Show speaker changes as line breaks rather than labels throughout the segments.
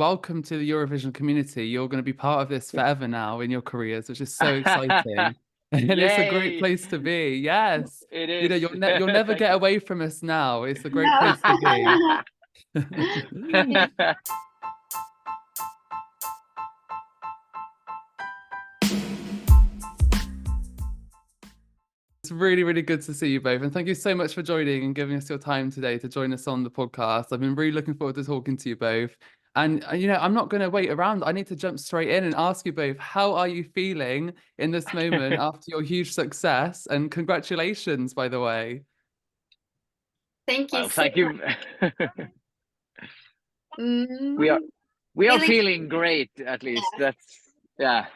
welcome to the Eurovision community. You're going to be part of this forever now in your careers, which is so exciting. And it's a great
Yay!
place to be. Yes.
It
You know,
is.
you'll never
Thank
get
you.
away from us now. It's a great
No.
place to be. It's really, really good to see you both. And thank you so much for joining and giving us your time today to join us on the podcast. I've been really looking forward to talking to you both. And, I'm not going to wait around. I need to jump straight in and ask you both, how are you feeling in this moment after your huge success? And congratulations, by the way.
Thank you
Well,
so
thank you. We are
much.
we are
Feeling,
feeling great, at least.
yeah,
Yeah.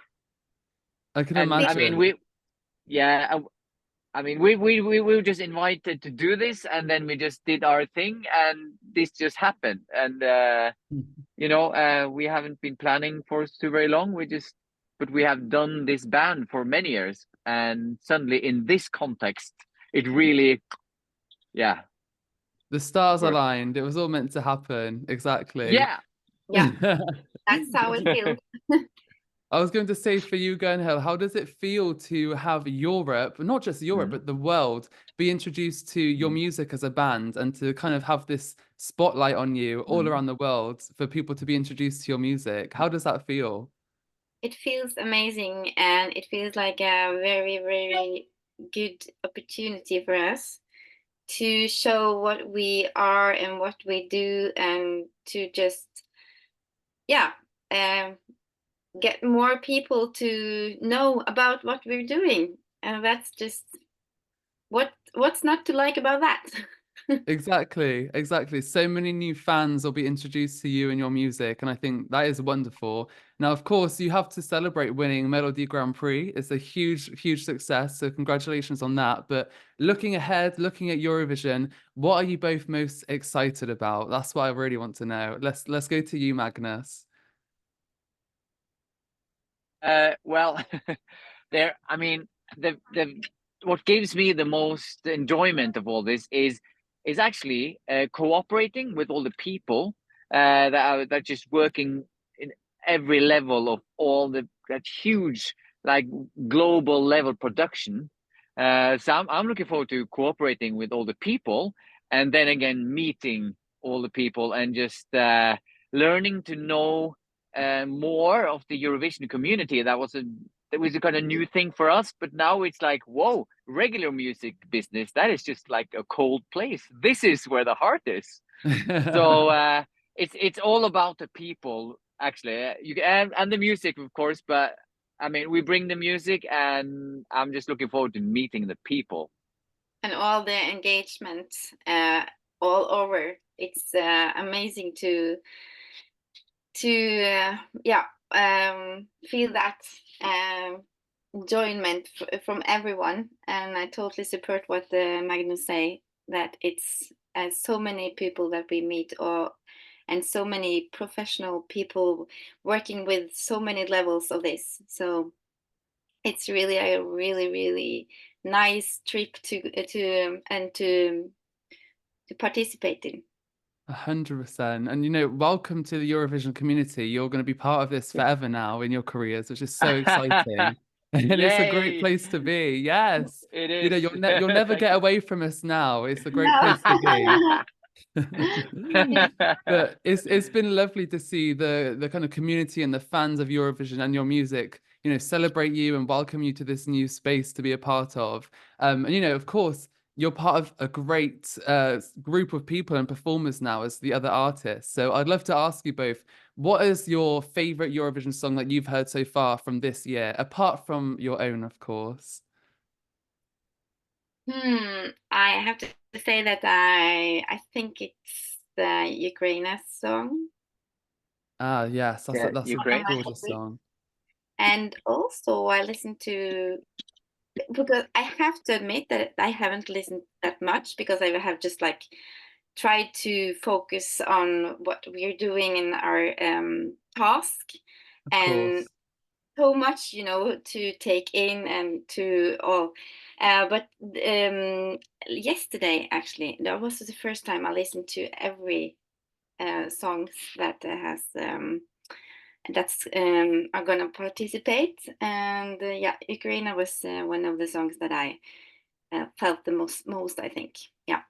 I can
And I mean,
imagine.
we were just invited to do this, and then we just did our thing, and this just happened. And we haven't been planning for too very long. But we have done this band for many years, and suddenly in this context, it really, yeah,
The stars
worked.
aligned. It was all meant to happen. Exactly.
Yeah.
yeah, that's how it feels.
I was going to say for you, Gunnhild, how does it feel to have Europe, not just Europe,
Mhm.
but the world, be introduced to your
Mhm.
music as a band and to kind of have this spotlight on you all
Mhm.
around the world for people to be introduced to your music? How does that feel?
It feels amazing, and it feels like a very, very good opportunity for us to show what we are and what we do, and to just, yeah, um, get more people to know about what we're doing. And that's just what's not to like about that.
Exactly, exactly. So many new fans will be introduced to you and your music, and I think that is wonderful. Now, of course, you have to celebrate winning Melody Grand Prix. It's a huge, huge success, so congratulations on that. But looking ahead, looking at Eurovision, what are you both most excited about? That's what I really want to know. Let's go to you, Magnus.
Well, there. I mean, the what gives me the most enjoyment of all this is actually cooperating with all the people that just working in every level of all that huge, like, global level production. So I'm looking forward to cooperating with all the people, and then again meeting all the people, and just learning to know more of the Eurovision community. That was a kind of new thing for us, but now it's like, whoa, regular music business, that is just like a cold place. This is where the heart is. So it's all about the people, actually. And the music, of course, but I mean, we bring the music, and I'm just looking forward to meeting the people.
And all the engagement all over. It's amazing to yeah, feel that enjoyment from everyone. And I totally support what Magnus say, that it's so many people that we meet, and so many professional people working with so many levels of this. So it's really a really, really nice trip to participate in.
100%. And welcome to the Eurovision community. You're going to be part of this forever now in your careers, which is so exciting. And it's a great
Yay!
place to be. Yes.
It
You know,
is.
you'll never
Thank
get
you.
away from us now. It's a great
No.
place to be.
Yeah.
But it's been lovely to see the kind of community and the fans of Eurovision and your music, celebrate you and welcome you to this new space to be a part of. And of course, you're part of a great group of people and performers now as the other artists. So I'd love to ask you both, what is your favorite Eurovision song that you've heard so far from this year, apart from your own, of course?
I have to say that I think it's the Ukraine song.
Ah, yes, that's a,
Yeah,
that's a
On
Ukraine.
my
gorgeous
favorite.
song.
And also I listen to, because I have to admit that I haven't listened that much, because I have just like tried to focus on what we're doing in our task,
Of
and
course.
so much, to take in and to all. But yesterday, actually, that was the first time I listened to every songs that has are gonna participate, and yeah, Ukraine was one of the songs that I felt the most, I think. Yeah.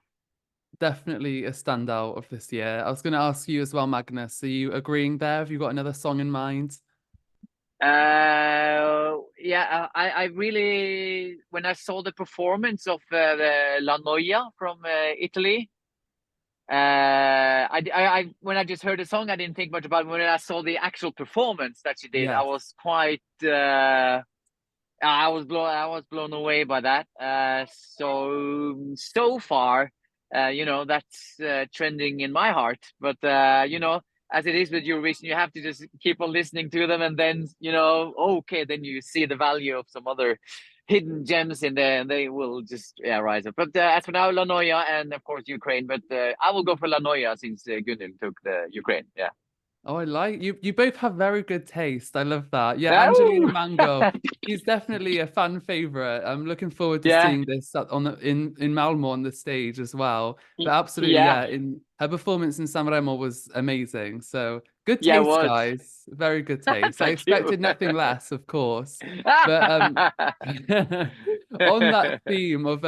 Definitely a standout of this year. I was going to ask you as well, Magnus. Are you agreeing there? Have you got another song in mind?
Yeah, I really, when I saw the performance of the La Noia from Italy, when I just heard the song, I didn't think much about it. When I saw the actual performance that she did, I
Yes.
was quite I was blown away by that. So far, that's trending in my heart. But as it is with Eurovision, you have to just keep on listening to them, and then okay, then you see the value of some other hidden gems in there, and they will just rise up. But as for now, La Noia and of course Ukraine. But I will go for La Noia since Gunnhild took the Ukraine. Yeah.
Oh, I like you. You both have very good taste. I love that. Yeah, Angelina
Oh!
Mango. She's definitely a fan favorite. I'm looking forward to
Yeah.
seeing this in Malmö on the stage as well. But absolutely,
Yeah.
in her performance in Sanremo was amazing. So good
Yeah, it
taste,
was.
guys. Very good taste. I
Thank you.
expected nothing less, of course. But on that theme of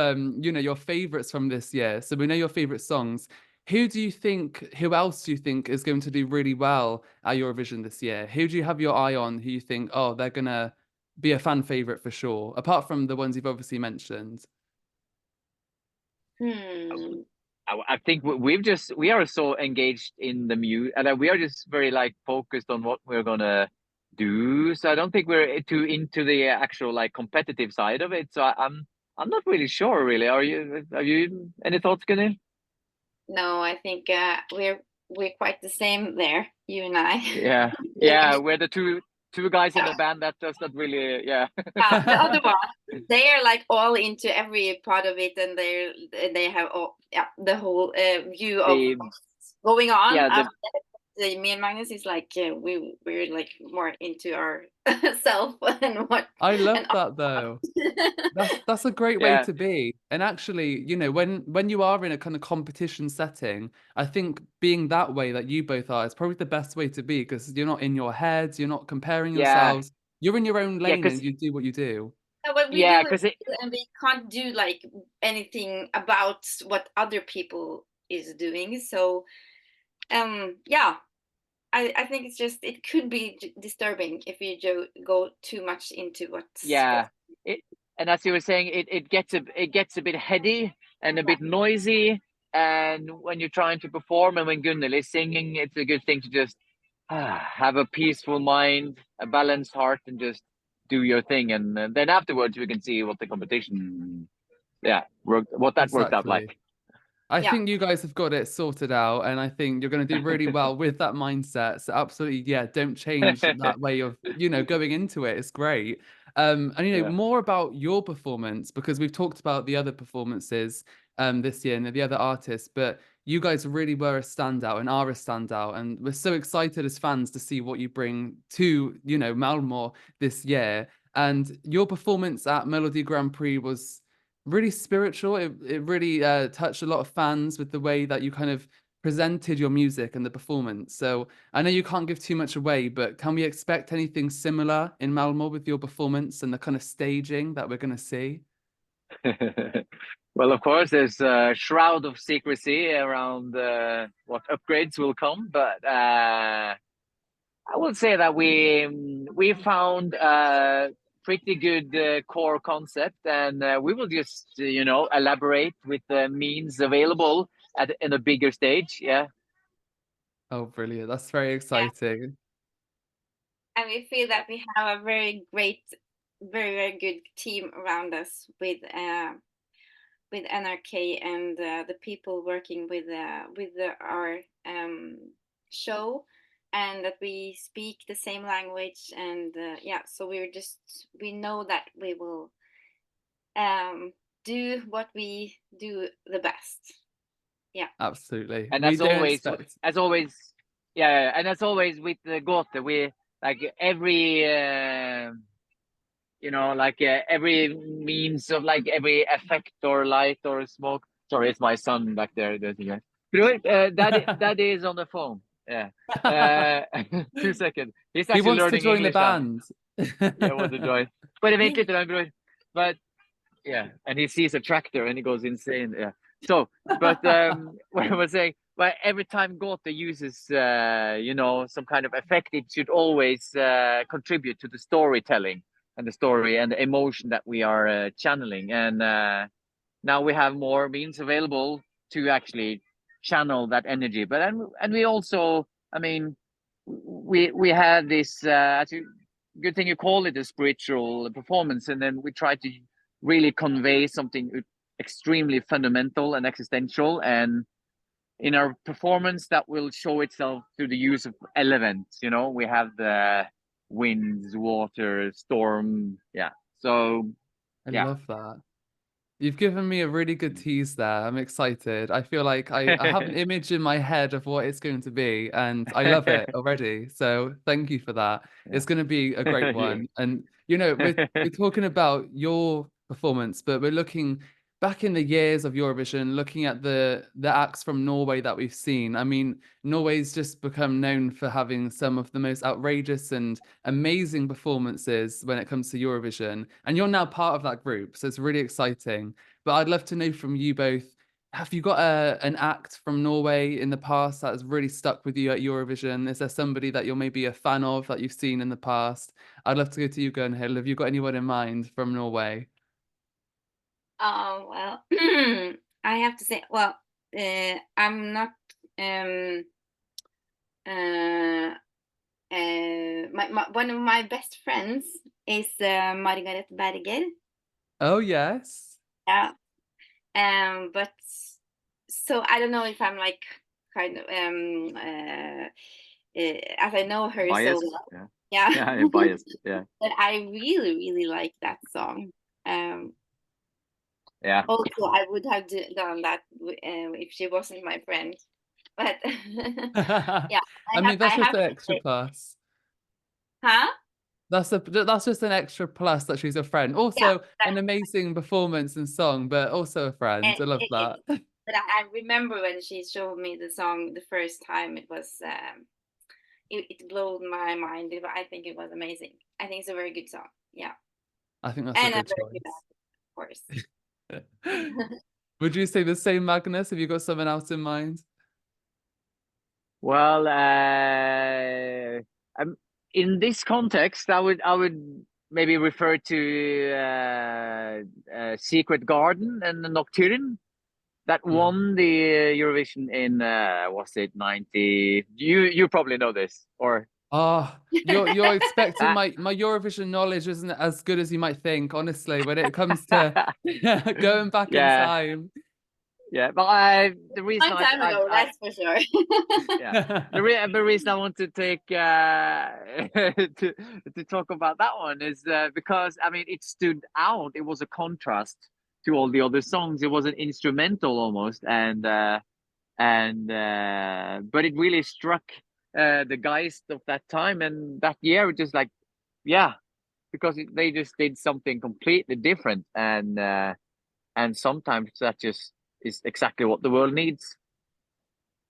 your favorites from this year. So we know your favorite songs. Who else do you think is going to do really well at Eurovision this year? Who do you have your eye on who you think, oh, they're going to be a fan favorite for sure, apart from the ones you've obviously mentioned?
I think we are so engaged in the music, and we are just very focused on what we're gonna do. So I don't think we're too into the actual competitive side of it. So I'm not really sure. Really, are you? Have you any thoughts, Gunnhild?
No, I think we're quite the same there, you and I.
Yeah, yeah, we're the two guys in the band that does not really, yeah.
The other one, they are all into every part of it, and they have the whole view of what's going on.
Yeah,
me and Magnus is we're more into our self and what.
I love that though. That's a great way
Yeah.
to be. And actually, when you are in a kind of competition setting, I think being that way that you both are is probably the best way to be, because you're not in your heads, you're not comparing
Yeah.
yourselves. You're in your own
Yeah,
lane and you do what you do.
What we
Yeah,
do
'cause
and we can't do anything about what other people is doing. So yeah, I think it's just, it could be disturbing if you go too much into what's
yeah. And as you were saying, it gets a bit heady and a bit noisy. And when you're trying to perform and when Gunnhild is singing, it's a good thing to just have a peaceful mind, a balanced heart, and just do your thing. And then afterwards, we can see what the competition, worked out like.
I
Yeah.
think you guys have got it sorted out, and I think you're going to do really well with that mindset. So absolutely, yeah, don't change that way of, going into it. It's great. And more about your performance, because we've talked about the other performances this year and the other artists, but you guys really were a standout and are a standout, and we're so excited as fans to see what you bring to, Malmö this year. And your performance at Melody Grand Prix was really spiritual. It really touched a lot of fans with the way that you kind of presented your music and the performance. So I know you can't give too much away, but can we expect anything similar in Malmö with your performance and the kind of staging that we're going to see?
Well, of course, there's a shroud of secrecy around what upgrades will come, but I would say that we found a pretty good core concept, and we will just elaborate with the means available in a bigger stage. Yeah.
Oh, brilliant! That's very exciting.
And we feel that we have a very great, very, very good team around us with NRK and the people working with our show, and that we speak the same language, and so we know that we will do what we do the best. Yeah,
absolutely.
And
we
as
don't
always,
expect...
and as always with the Gåte, we every every means of every effect or light or smoke. Sorry, it's my son back there. Daddy is on the phone. Yeah. 2 seconds. He's
He
actually
wants to
learning
join the
English now.
band.
Yeah, want to join. But make it, but yeah, and he sees a tractor and he goes insane. Yeah. So, but what I was saying, well, every time Gåte uses, some kind of effect, it should always contribute to the storytelling and the story and the emotion that we are channeling. And now we have more means available to actually channel that energy. But and we also, I mean, we had this. Good thing you call it a spiritual performance, and then we try to really convey something extremely fundamental and existential, and in our performance that will show itself through the use of elements. We have the winds, water, storm. Yeah. So
I
yeah.
love that. You've given me a really good tease there. I'm excited. I feel like I have an image in my head of what it's going to be, and I love it already. So thank you for that.
Yeah.
It's going to be a great one. And we're talking about your performance, but we're looking back in the years of Eurovision, looking at the acts from Norway that we've seen. I mean, Norway's just become known for having some of the most outrageous and amazing performances when it comes to Eurovision. And you're now part of that group, so it's really exciting. But I'd love to know from you both, have you got an act from Norway in the past that has really stuck with you at Eurovision? Is there somebody that you're maybe a fan of that you've seen in the past? I'd love to go to you, Gunnhild. Have you got anyone in mind from Norway?
Well, I have to say, well, I'm not one of my best friends is Margaret Berger.
Oh yes.
Yeah. But so I don't know if I'm like kind of as I know her
Biased.
so well.
Yeah.
Yeah.
Yeah, you're biased. Yeah.
But I really, really like that song.
Yeah.
Also, I would have done that if she wasn't my friend. But yeah,
I mean, that's just an extra
say,
plus.
huh?
That's just an extra plus that she's a friend. Also, an amazing performance and song, but also a friend. I love that.
But I remember when she showed me the song the first time, it was it blew my mind. I think it was amazing. I think it's a very good song. Yeah.
I think that's a good choice.
Of course.
Would you say the same, Magnus? Have you got someone else in mind?
Well, in this context, I would maybe refer to Secret Garden and the Nocturne that won the Eurovision in was it 90? You probably know this, or
you're expecting my Eurovision knowledge isn't as good as you might think, honestly, when it comes to going back in time.
Yeah, but the reason
long time ago, that's for sure.
Yeah, the reason I want to take to talk about that one is because I mean it stood out. It was a contrast to all the other songs. It was an instrumental almost, and but it really struck the geist of that time and that year. Just like, yeah, because they just did something completely different, and sometimes that just is exactly what the world needs.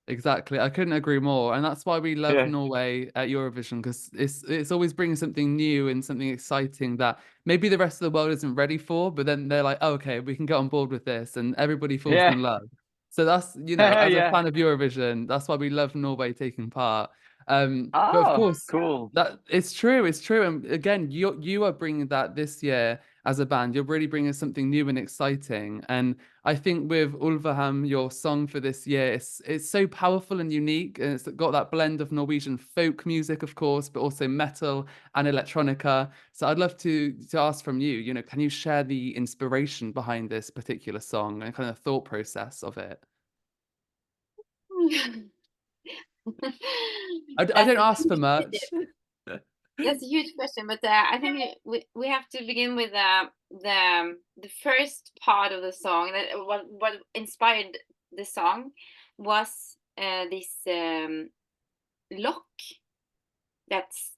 Exactly. I couldn't agree more. And that's why we love Norway at Eurovision, because it's always bringing something new and something exciting that maybe the rest of the world isn't ready for, but then they're like, oh, okay, we can get on board with this, and everybody falls in love. So that's, as a fan of Eurovision, that's why we love Norway taking part. But of course,
cool.
That it's true. And again, you are bringing that this year as a band. You're really bringing something new and exciting. And I think with Ulveham, your song for this year, it's so powerful and unique, and it's got that blend of Norwegian folk music, of course, but also metal and electronica. So I'd love to ask from you, can you share the inspiration behind this particular song and kind of thought process of it? I don't ask for much.
That's a huge question, but I think we have to begin with the first part of the song. That what inspired the song was this lock. That's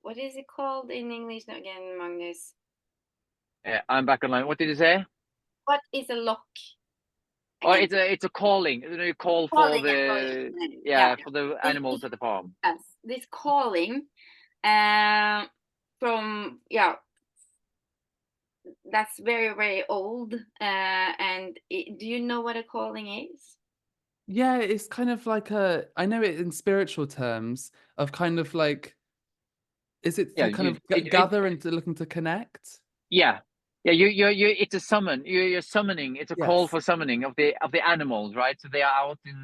what is it called in English again, Magnus?
I'm back online. What did you say?
What is a lock?
Or
Again,
it's a calling. You call for
calling,
the
yeah.
for the animals at the farm.
Yes, this calling from that's very, very old. And do you know what a calling is?
Yeah, it's kind of like I know it in spiritual terms of kind of like, is it
Yeah,
to kind of
it,
gather and to looking to connect?
yeah, you it's a summon. You're summoning. It's a call
Yes.
for summoning of the animals, right? So they are out in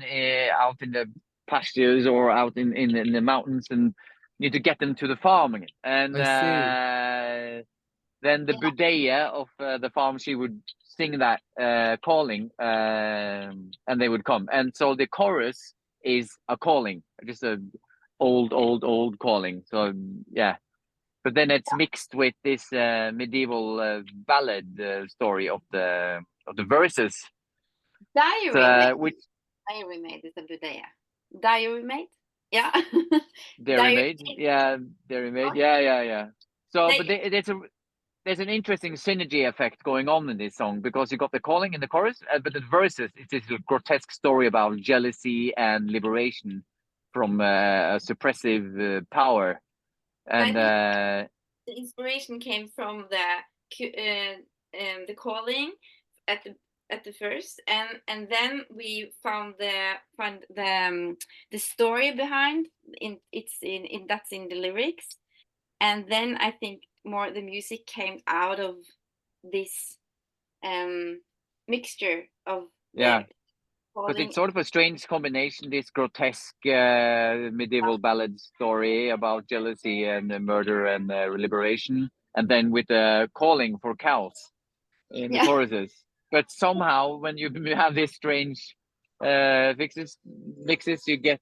the pastures or out in the mountains, and you need to get them to the farm again. And
I see.
then the
Yeah.
budaya of the farm, she would sing that calling, and they would come. And so the chorus is a calling, just a old calling. So yeah. But then it's mixed with this medieval ballad story of the verses,
Diary Maid.
which
Diary Maid is a budaya. Diary Maid? Yeah.
Dairy Maid, yeah, Dairy Maid, yeah. So, but there's an interesting synergy effect going on in this song, because you got the calling in the chorus, but the verses, it's this grotesque story about jealousy and liberation from a suppressive power. And
the inspiration came from the calling at the first, and then we found the story behind that's in the lyrics, and then I think more the music came out of this mixture of
yeah,
because
because it's sort of a strange combination, this grotesque medieval ballad story about jealousy and murder and liberation, and then with the calling for cows in the choruses. But somehow, when you have this strange mixes, you get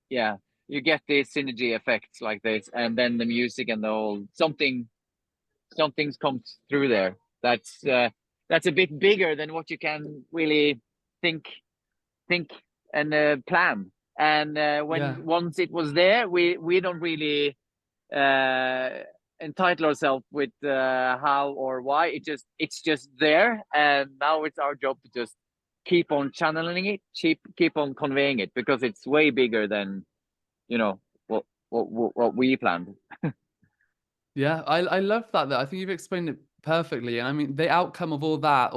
these synergy effects like this, and then the music and the whole something comes through there. That's a bit bigger than what you can really think and plan. And once it was there, we don't really entitle ourselves with how or why. It's just there, and now it's our job to just keep on channeling it, keep on conveying it, because it's way bigger than what we planned.
Yeah, I love that though. I think you've explained it perfectly. And I mean, the outcome of all that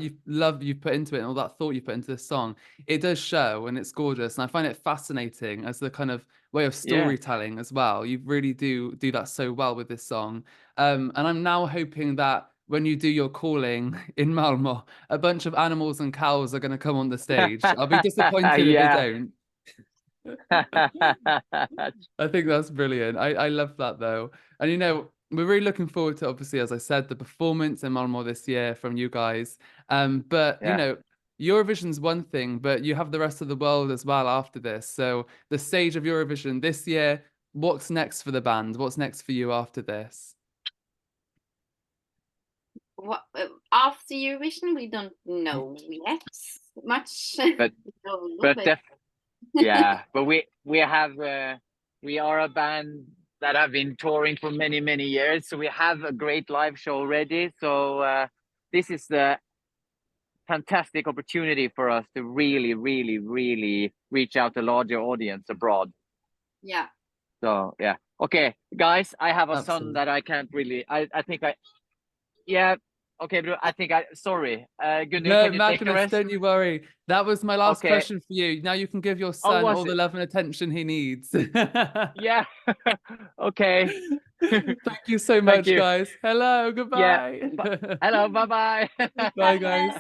you've put into it, and all that thought you put into this song, it does show, and it's gorgeous. And I find it fascinating as the kind of way of storytelling as well. You really do that so well with this song. And I'm now hoping that when you do your calling in Malmö, a bunch of animals and cows are going to come on the stage. I'll be disappointed if they don't. I think that's brilliant. I love that though. And we're really looking forward to, obviously, as I said, the performance in Malmö this year from you guys. But Eurovision's one thing, but you have the rest of the world as well after this. So the stage of Eurovision this year, what's next for the band? What's next for you after this?
What after Eurovision, we don't know yet much.
But we are a band that have been touring for many years, so we have a great live show ready. So this is the fantastic opportunity for us to really reach out to a larger audience abroad.
Yeah.
So yeah. Okay, guys, I have a son that I can't really. I think okay, but I think sorry. Gunnhild,
no, Magnus, don't you worry. That was my last question for you. Now you can give your son all the love and attention he needs.
Yeah. Okay.
Thank you so much, guys. Hello, goodbye.
Yeah. Hello, bye-bye.
Bye, guys.